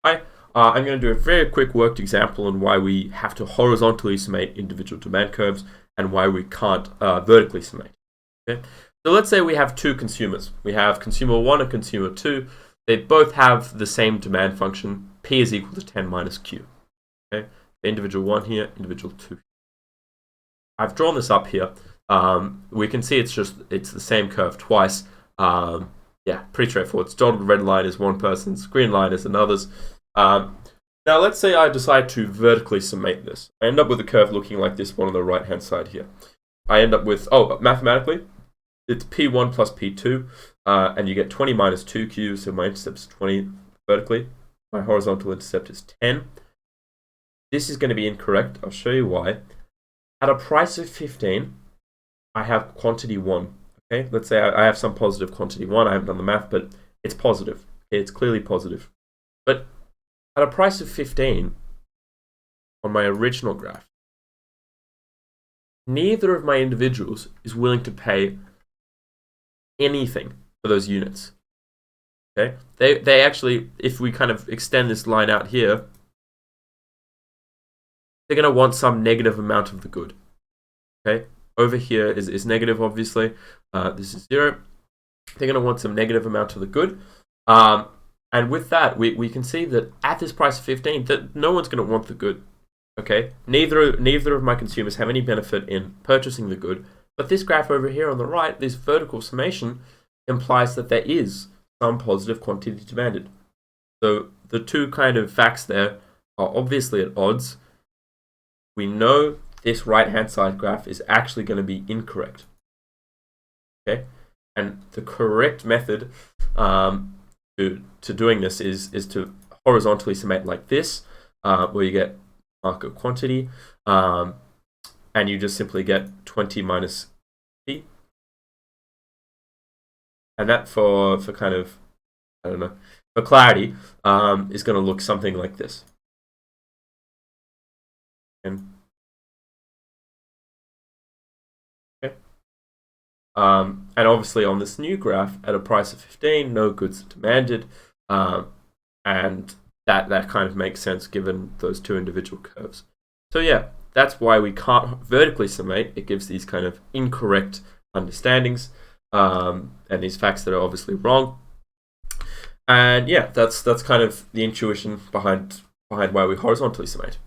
Hi, I'm going to do a very quick worked example on why we have to horizontally summate individual demand curves and why we can't vertically summate. Okay? So let's say we have two consumers. We have consumer 1 and consumer 2. They both have the same demand function. P is equal to 10 minus Q. Okay? Individual 1 here, individual 2. I've drawn this up here. We can see it's the same curve twice. Yeah, pretty straightforward. It's dotted red line is one person's, green line is another's. Now let's say I decide to vertically summate this. I end up with a curve looking like this one on the right hand side here. I end up with, mathematically, it's P1 plus P2, and you get 20 minus 2Q, so my intercept is 20 vertically. My horizontal intercept is 10. This is going to be incorrect. I'll show you why. At a price of 15, I have quantity 1. Okay, let's say I have some positive quantity 1. I haven't done the math, but it's positive. Okay, it's clearly positive. But at a price of 15, on my original graph, neither of my individuals is willing to pay anything for those units. Okay, they actually, if we kind of extend this line out here, they're going to want some negative amount of the good. Okay, over here is negative, obviously. This is 0. They're going to want some negative amount of the good. And with that, we can see that at this price of 15, that no one's going to want the good. Okay, neither of my consumers have any benefit in purchasing the good. But this graph over here on the right, this vertical summation, implies that there is some positive quantity demanded. So the two kind of facts there are obviously at odds. We know this right-hand side graph is actually going to be incorrect. Okay, and the correct method to doing this is to horizontally summate like this, where you get market quantity, and you just simply get 20 minus P. And that for kind of, I don't know, for clarity, is going to look something like this. And and obviously on this new graph, at a price of 15, no goods are demanded, and that kind of makes sense given those two individual curves. So yeah, that's why we can't vertically summate. It gives these kind of incorrect understandings, and these facts that are obviously wrong. And yeah, that's kind of the intuition behind why we horizontally summate.